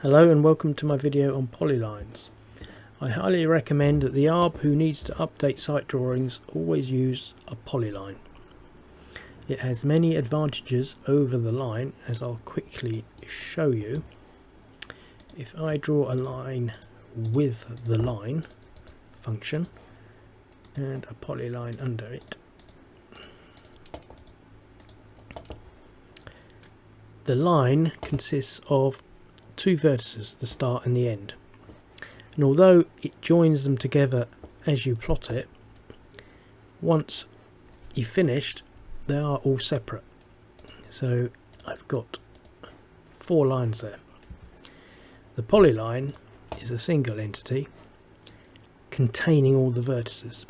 Hello and welcome to my video on polylines. I highly recommend that the Arb who needs to update site drawings always use a polyline. It has many advantages over the line, as I'll quickly show you. If I draw a line with the line function and a polyline under it, the line consists of two vertices, the start and the end, and although it joins them together as you plot it, once you've finished they are all separate. So I've got four lines there. The polyline is a single entity containing all the vertices,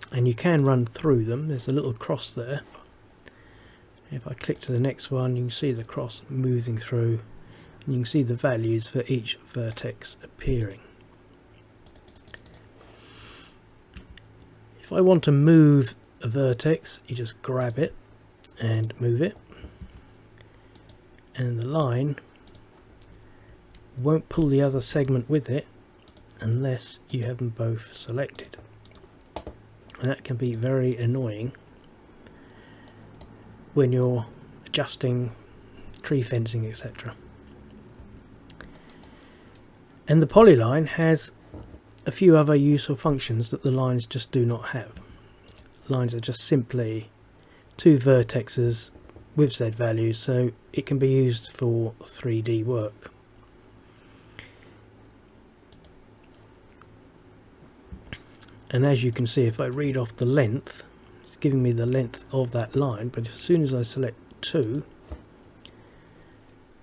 and you can run through them. There's a little cross there. If I click to the next one, you can see the cross moving through, and you can see the values for each vertex appearing. If I want to move a vertex, you just grab it and move it, and the line won't pull the other segment with it unless you have them both selected, and that can be very annoying when you're adjusting tree fencing, etc. And the polyline has a few other useful functions that the lines just do not have. Lines are just simply two vertexes with Z values, so it can be used for 3D work. And as you can see, if I read off the length, it's giving me the length of that line, but as soon as I select two,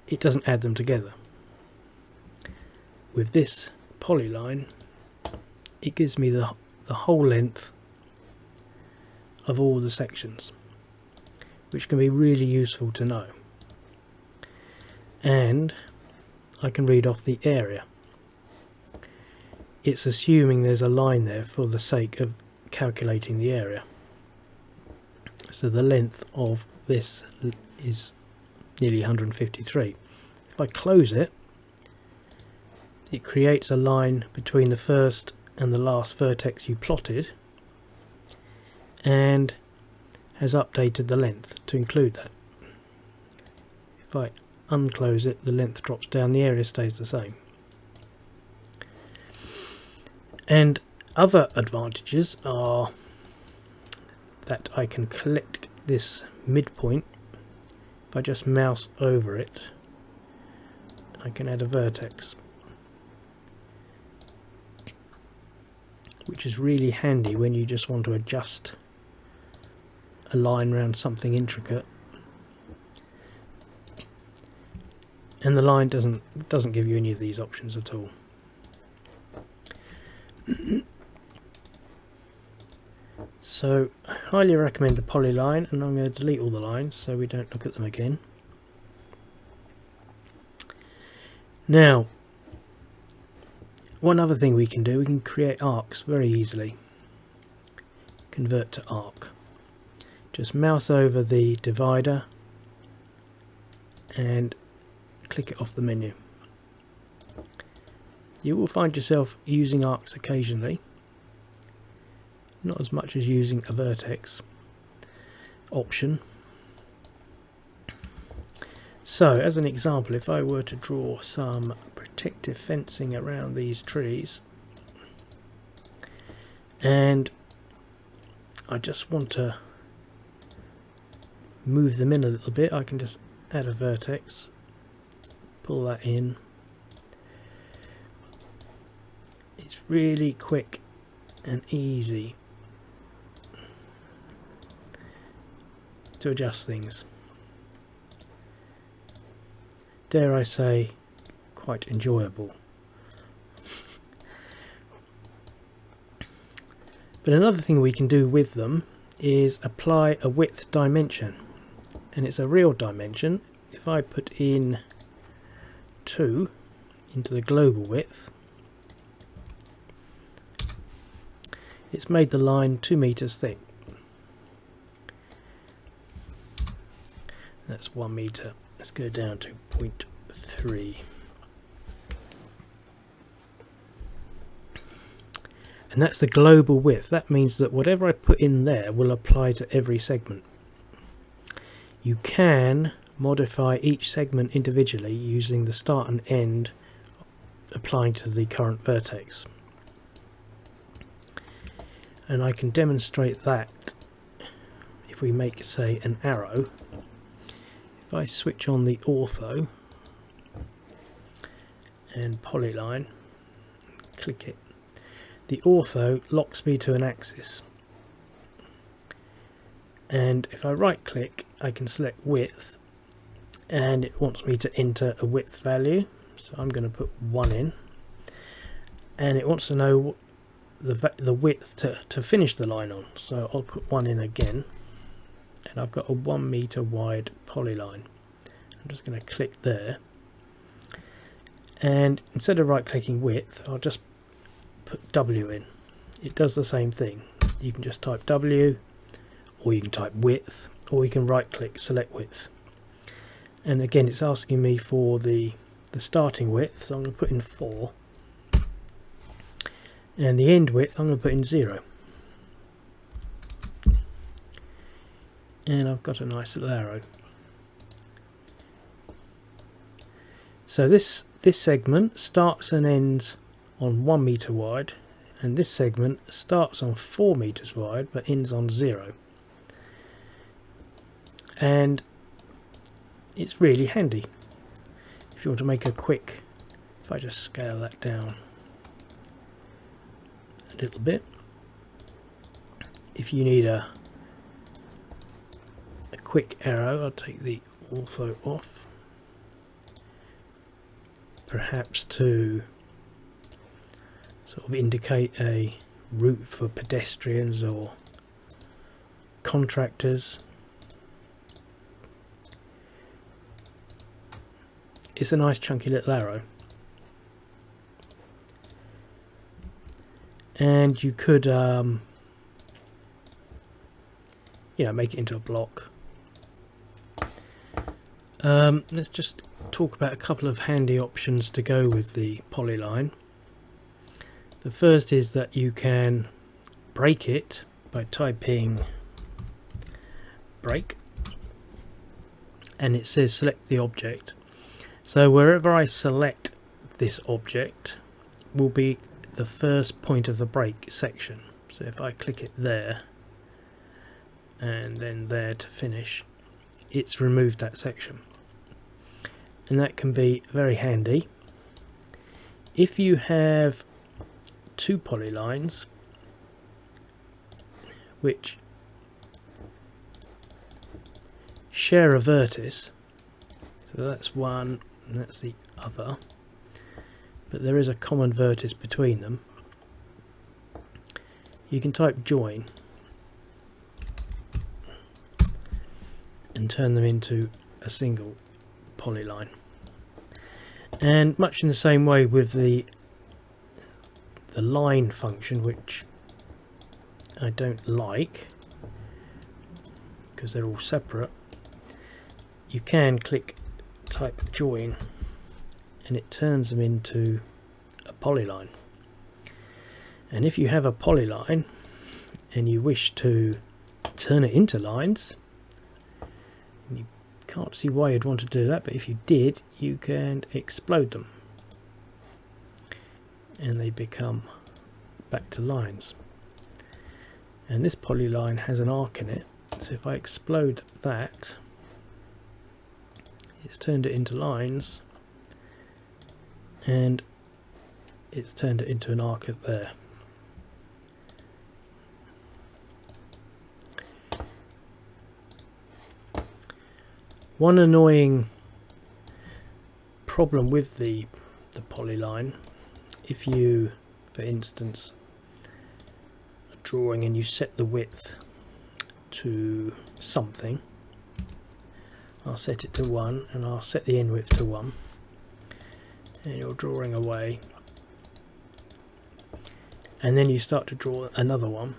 it doesn't add them together. With this polyline, it gives me the whole length of all the sections, which can be really useful to know. And I can read off the area. It's assuming there's a line there for the sake of calculating the area. So the length of this is nearly 153. If I close it, it creates a line between the first and the last vertex you plotted, and has updated the length to include that. If I unclose it, the length drops down, the area stays the same. And other advantages are that I can collect this midpoint. If I just mouse over it, I can add a vertex, which is really handy when you just want to adjust a line around something intricate. And the line doesn't give you any of these options at all. So I highly recommend the polyline, and I'm going to delete all the lines so we don't look at them again. Now, one other thing we can do, we can create arcs very easily. Convert to arc. Just mouse over the divider and click it off the menu. You will find yourself using arcs occasionally, not as much as using a vertex option. So as an example, if I were to draw some protective fencing around these trees, and I just want to move them in a little bit, I can just add a vertex, pull that in. It's really quick and easy to adjust things. Dare I say, quite enjoyable. But another thing we can do with them is apply a width dimension, and it's a real dimension. If I put in 2 into the global width, it's made the line 2 meters thick. That's 1 meter. Let's go down to 3. And that's the global width. That means that whatever I put in there will apply to every segment. You can modify each segment individually using the start and end applying to the current vertex. And I can demonstrate that if we make, say, an arrow. If I switch on the ortho and polyline, click it, the ortho locks me to an axis. And if I right click, I can select width, and it wants me to enter a width value, so I'm going to put 1 in, and it wants to know the width to finish the line on, so I'll put 1 in again, and I've got a 1 meter wide polyline. I'm just going to click there, and instead of right clicking width, I'll just put W in. It does the same thing. You can just type W, or you can type width, or you can right click, select width, and again it's asking me for the starting width, so I'm going to put in 4, and the end width I'm going to put in 0, and I've got a nice little arrow. So this segment starts and ends on 1 meter wide, and this segment starts on 4 meters wide but ends on 0. And it's really handy if you want to make a quick, if I just scale that down a little bit, if you need a quick arrow, I'll take the ortho off, perhaps to sort of indicate a route for pedestrians or contractors. It's a nice chunky little arrow, and you could you know, make it into a block. Let's just talk about a couple of handy options to go with the polyline. The first is that you can break it by typing break, and it says select the object. So wherever I select this object will be the first point of the break section. So if I click it there and then there to finish, it's removed that section, and that can be very handy. If you have 2 polylines which share a vertex, so that's one and that's the other, but there is a common vertex between them, you can type join and turn them into a single polyline. And much in the same way with the line function, which I don't like because they're all separate, you can type join and it turns them into a polyline. And if you have a polyline and you wish to turn it into lines, you can't see why you'd want to do that, but if you did, you can explode them and they become back to lines. And this polyline has an arc in it, so if I explode that, it's turned it into lines, and it's turned it into an arc there. One annoying problem with the polyline, if you, for instance, are drawing and you set the width to something, I'll set it to 1 and I'll set the end width to 1, and you're drawing away, and then you start to draw another one,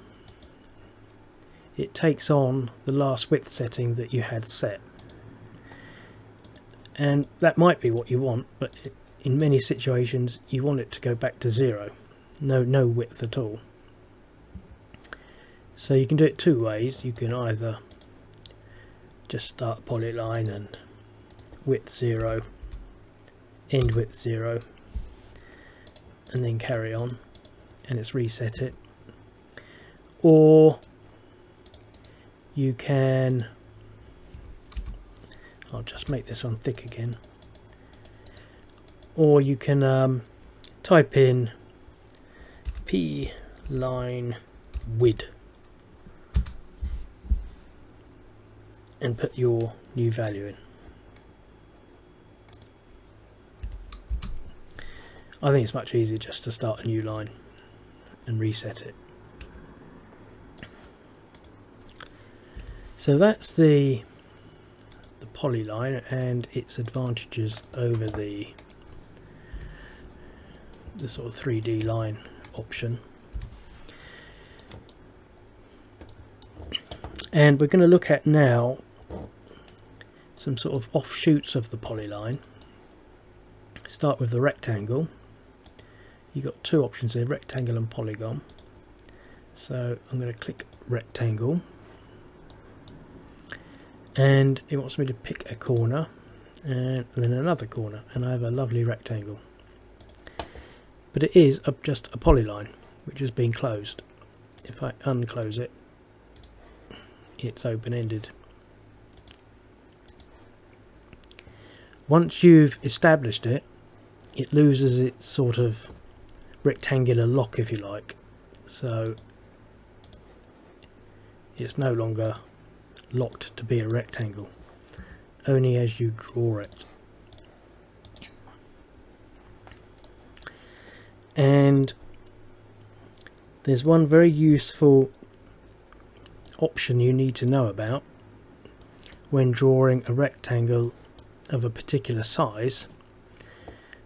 it takes on the last width setting that you had set, and that might be what you want, but in many situations you want it to go back to 0, no width at all. So you can do it two ways. You can either just start polyline and width 0, end width 0, and then carry on, and it's reset it. Or you can, I'll just make this one thick again, or you can type in Polyline Width and put your new value in. I think it's much easier just to start a new line and reset it. So that's the polyline and its advantages over the sort of 3D line option. And we're going to look at now some sort of offshoots of the polyline. Start with the rectangle. You've got two options here, rectangle and polygon. So I'm going to click rectangle, and it wants me to pick a corner and then another corner, and I have a lovely rectangle. But it is just a polyline which has been closed. If I unclose it, it's open-ended. Once you've established it, it loses its sort of rectangular lock, if you like, so it's no longer locked to be a rectangle, only as you draw it. And there's one very useful option you need to know about when drawing a rectangle of a particular size.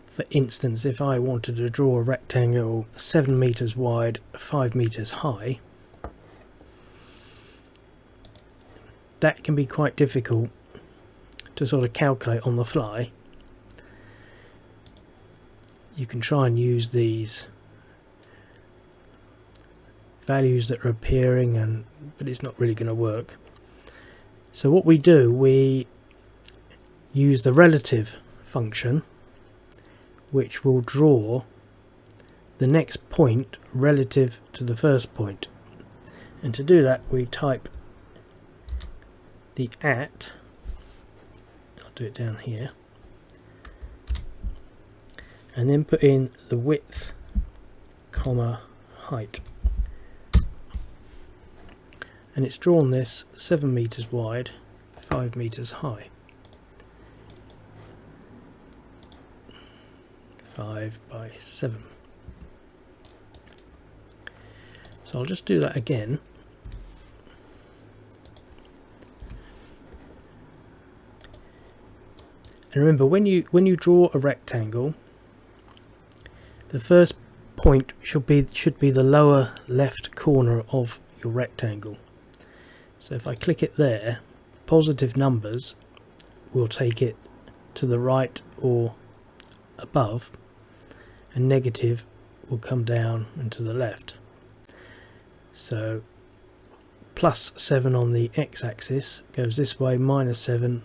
For instance, if I wanted to draw a rectangle 7 meters wide, 5 meters high, that can be quite difficult to sort of calculate on the fly. You can try and use these values that are appearing, but it's not really going to work. So what we do, we use the relative function, which will draw the next point relative to the first point. And to do that, we type the at, I'll do it down here, and then put in the width, comma, height. And it's drawn this 7 meters wide, 5 meters high. 5 by 7. So I'll just do that again. And remember, when you draw a rectangle, the first point should be the lower left corner of your rectangle. So if I click it there, positive numbers will take it to the right or above, and negative will come down and to the left. So plus 7 on the x-axis goes this way, minus 7,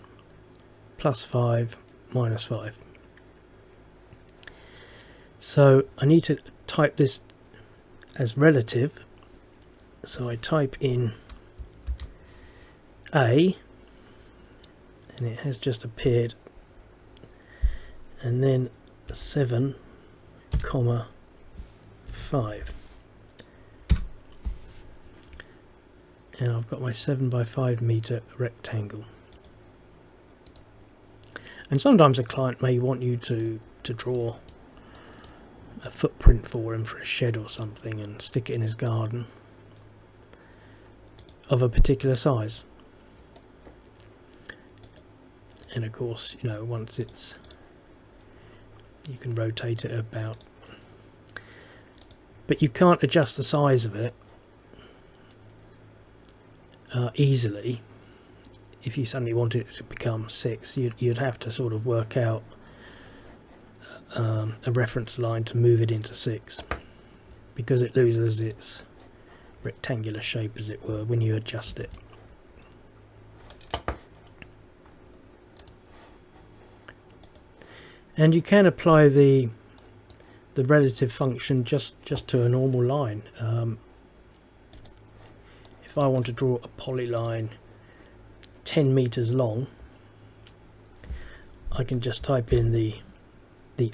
plus 5, minus 5. So I need to type this as relative, so I type in A, and it has just appeared, and then 7, comma 5, and I've got my 7 by 5 meter rectangle. And sometimes a client may want you to draw a footprint for him for a shed or something and stick it in his garden of a particular size. And of course, you know, once it's, you can rotate it about, but you can't adjust the size of it easily. if you suddenly wanted it to become 6, you'd have to sort of work out a reference line to move it into 6, because it loses its rectangular shape, as it were, when you adjust it. And you can apply the relative function just to a normal line. If I want to draw a polyline 10 meters long, I can just type in the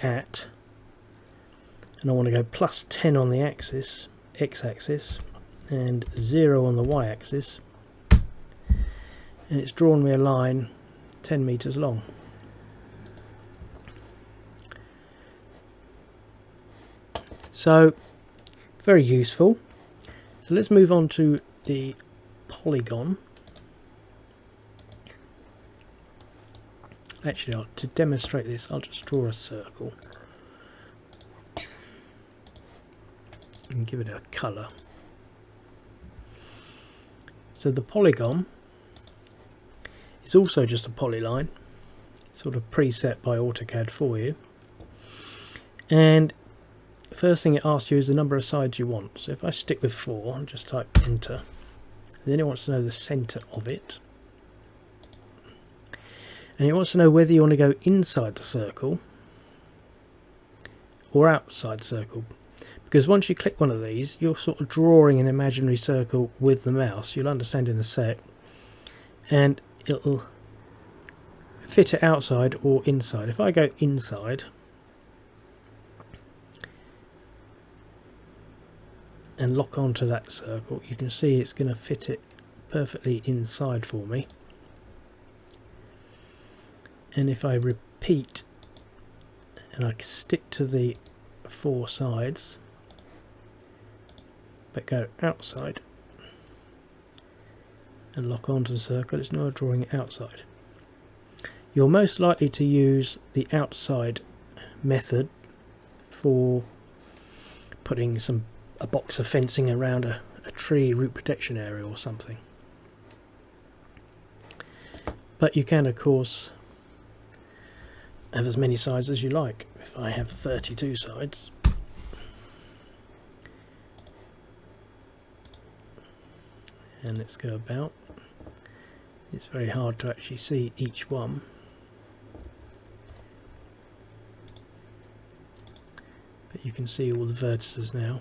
at, and I want to go plus 10 on the axis, x-axis, and 0 on the y-axis, and it's drawn me a line 10 meters long. So very useful. So let's move on to the polygon. Actually, to demonstrate this, I'll just draw a circle and give it a colour. So the polygon is also just a polyline, sort of preset by AutoCAD for you. And first thing it asks you is the number of sides you want. So if I stick with 4 and just type enter, then it wants to know the centre of it. And it wants to know whether you want to go inside the circle or outside the circle. Because once you click one of these, you're sort of drawing an imaginary circle with the mouse. You'll understand in a sec. And it'll fit it outside or inside. If I go inside and lock onto that circle, you can see it's going to fit it perfectly inside for me. And if I repeat and I stick to the 4 sides but go outside and lock onto the circle, it's now drawing it outside. You're most likely to use the outside method for putting a box of fencing around a tree root protection area or something. But you can, of course, have as many sides as you like. If I have 32 sides, and let's go about, it's very hard to actually see each one, but you can see all the vertices now.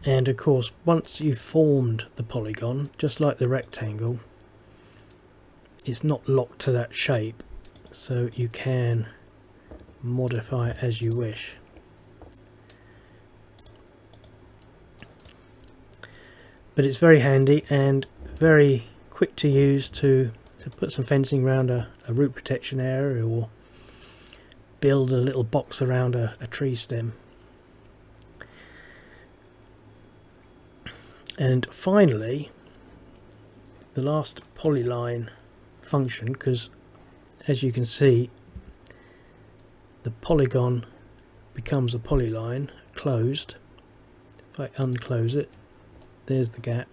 And of course, once you've formed the polygon, just like the rectangle, it's not locked to that shape, so you can modify it as you wish. But it's very handy and very quick to use to put some fencing around a root protection area, or build a little box around a tree stem. And finally, the last polyline function, because as you can see, the polygon becomes a polyline closed. If I unclose it, there's the gap.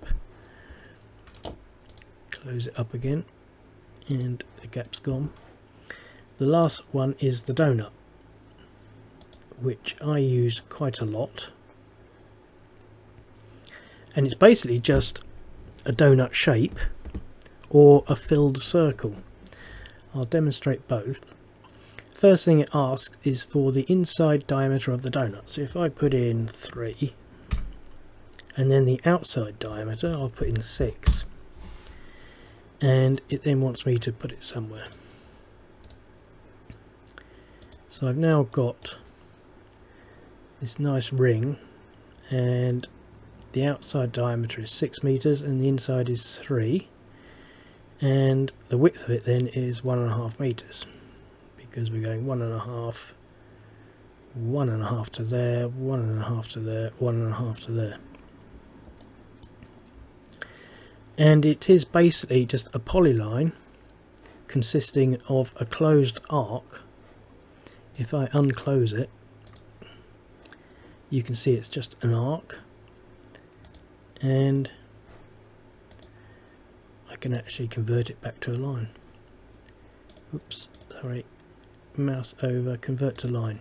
Close it up again, and the gap's gone. The last one is the donut, which I use quite a lot, and it's basically just a donut shape or a filled circle. I'll demonstrate both. First thing it asks is for the inside diameter of the donut. So if I put in 3, and then the outside diameter, I'll put in 6, and it then wants me to put it somewhere. So I've now got this nice ring, and the outside diameter is 6 meters and the inside is 3, and the width of it then is 1.5 meters, because we're going 1.5, 1.5 to there, 1.5 to there, 1.5 to there. And it is basically just a polyline consisting of a closed arc. If I unclose it, you can see it's just an arc, and can actually convert it back to a line. Oops, sorry, mouse over, convert to line.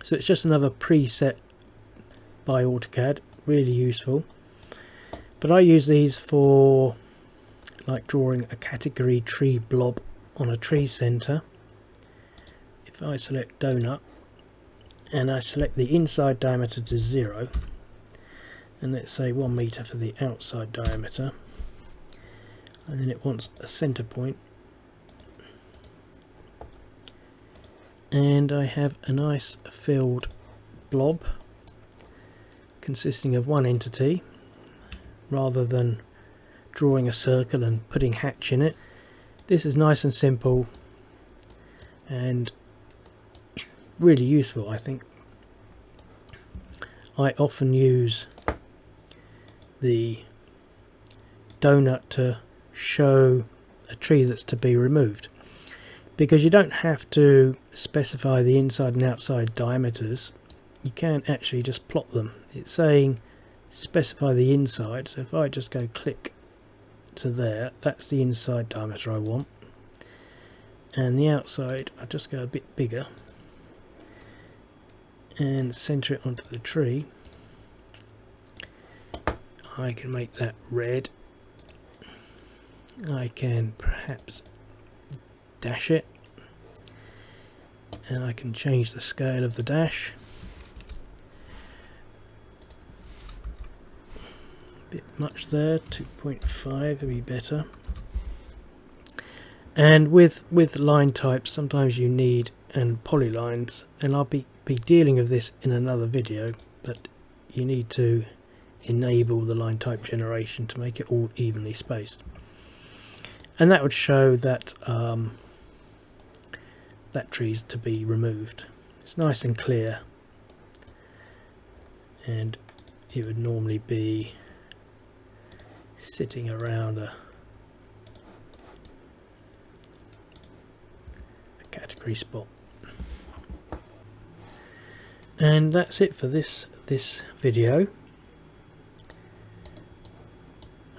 So it's just another preset by AutoCAD, really useful. But I use these for like drawing a category tree blob on a tree center. If I select donut and I select the inside diameter to 0, and let's say 1 meter for the outside diameter, and then it wants a center point, and I have a nice filled blob consisting of one entity, rather than drawing a circle and putting hatch in it. This is nice and simple and really useful, I think. I often use the donut to show a tree that's to be removed, because you don't have to specify the inside and outside diameters. You can actually just plot them. It's saying specify the inside, so if I just go click to there, that's the inside diameter I want, and the outside I just go a bit bigger and center it onto the tree. I can make that red. I can perhaps dash it, and I can change the scale of the dash. A bit much there, 2.5 would be better. And with line types, sometimes you need polylines, and I'll be dealing with this in another video, but you need to enable the line type generation to make it all evenly spaced, and that would show that that tree's to be removed. It's nice and clear, and it would normally be sitting around a category spot. And that's it for this video.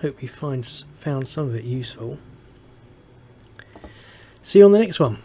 Hope you found some of it useful. See you on the next one.